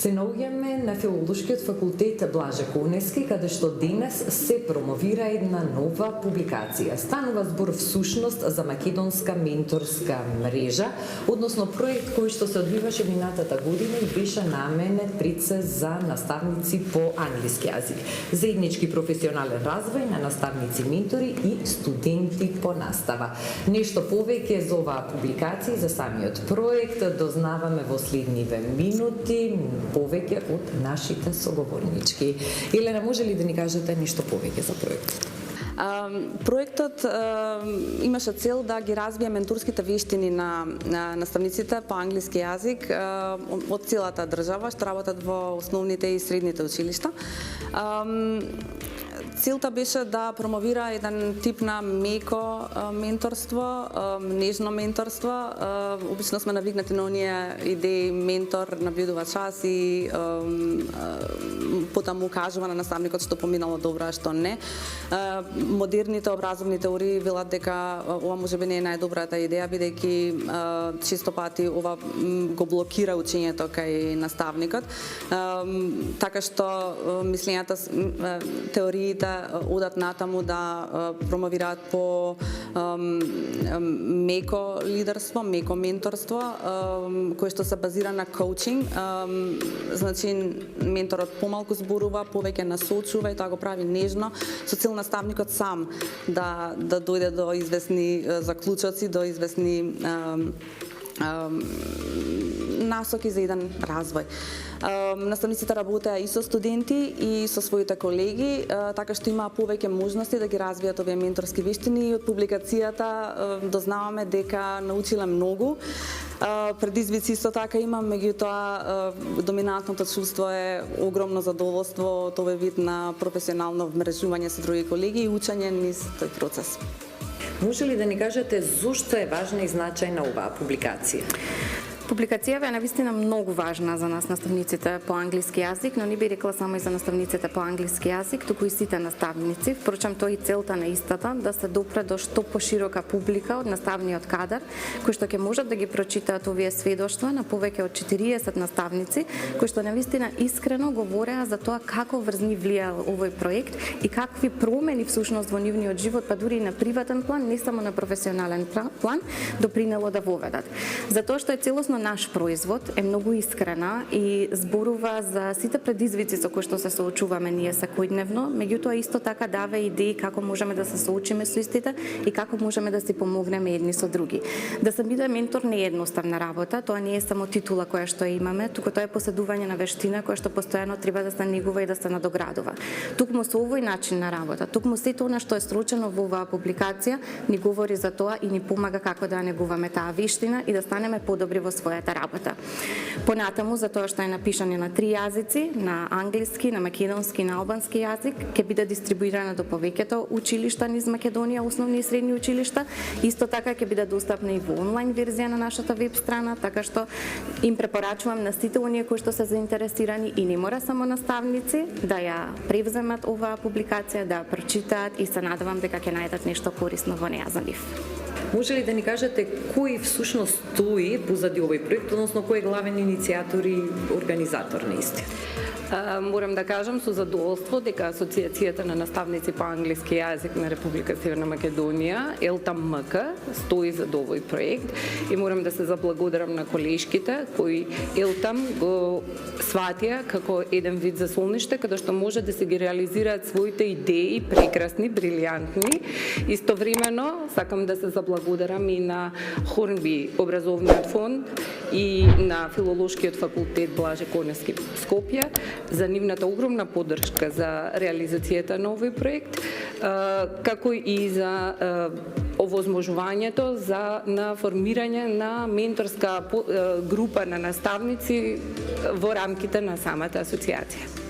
Се наоѓаме на Филолошкиот факултет Блаже Коневски, каде што денес се промовира една нова публикација. Станува збор всушност за македонска менторска мрежа, односно проект кој што се одвиваше минатата година и беше наменет пред се за наставници по англиски јазик. Заеднички професионален развој на наставници, ментори и студенти по настава. Нешто повеќе за оваа публикација и за самиот проект дознаваме во следниве минути, повеќе од нашите соговорнички. Елена, може ли да ни кажете нешто повеќе за проектот? Проектот имаше цел да ги развие менторските вештини на наставниците по англиски јазик од целата држава што работат во основните и средните училишта. Целта беше да промовира еден тип на меко менторство, нежно менторство. Обично сме навикнати на оние идеи ментор наблюдува час и потаму кажува на наставникот што поминало добро, а што не. Модерните образовни теории велат дека ова можеби не е најдобрата идеја, бидејќи често пати ова го блокира учењето кај наставникот. Така што мислењата, теориите одат натаму да промовираат по меко лидерство, меко менторство, кое што се базира на коучинг. Значи, менторот помалку зборува, повеќе насочува и тоа го прави нежно, со цел наставникот сам да дојде до известни заклучоци, до известни насоки за еден развој. Наставниците работеа и со студенти и со своите колеги, така што имаа повеќе можности да ги развијат овие менторски вештини и од публикацијата дознаваме дека научиле многу. Предизвици исто така има, меѓутоа доминантното чувство е огромно задоволство од овој вид на професионално вмрежување со други колеги и учење низ тој процес. Може ли да ни кажете зошто е важна и значајна оваа публикација? Публикацијава е навистина многу важна за нас наставниците по англиски јазик, но не би рекла само и за наставниците по англиски јазик, туку и сите наставници. Впрочем, тоа и целта на истата, да се допре до што поширока публика од наставниот кадар, кои што ќе можат да ги прочитаат овие сведоштва на повеќе од 40 наставници, кои што навистина искрено говореа за тоа како врз нив влијал овој проект и какви промени всушност во нивниот живот, па дури и на приватен план, не само на професионален план, допринело да воведат. Затоа што е целосно наш производ, е многу искрена и зборува за сите предизвици со кои што се соочуваме ние секојдневно, меѓутоа исто така дава идеи како можеме да се соочиме со истите и како можеме да си помогнеме едни со други. Да се биде ментор не е едноставна работа, тоа не е само титула која што имаме, туку тоа е поседување на вештина која што постојано треба да се негува и да се надоградува. Токму со овој начин на работа, токму сето она што е срочено во оваа публикација ни говори за тоа и ни помага како да негуваме таа вештина и да станеме подобри во својата работа. Понатаму, за тоа што е напишано на 3 јазици, на англиски, на македонски и на албански јазик, ќе биде дистрибуирана до повеќето училишта низ Македонија, основни и средни училишта. Исто така ќе биде достапна и во онлайн верзија на нашата веб страна, така што им препорачувам на сите оние кои што се заинтересирани и не мора само наставници да ја превземат оваа публикација, да ја прочитаат и се надевам дека ќе најдат нешто корисно во неа за нив. Може ли да ни кажете кој всушност стои позади овој проект, односно кој е главен иницијатор и организатор на истиот? Морам да кажам со задоволство дека Асоциацијата на наставници по англиски јазик на Република Северна Македонија, ЕЛТАМ-МК, стои за овој проект и морам да се заблагодарам на колешките кои ЕЛТАМ го сватија како еден вид за солниште каде што може да се ги реализираат своите идеи, прекрасни, брилјантни. Истовремено сакам да се заблагодарам и на Хорнби образовниот фонд и на Филолошкиот факултет Блаже Коневски Скопје за нивната огромна поддршка за реализацијата на овој проект, како и за овозможувањето на формирање на менторска група на наставници во рамките на самата асоциација.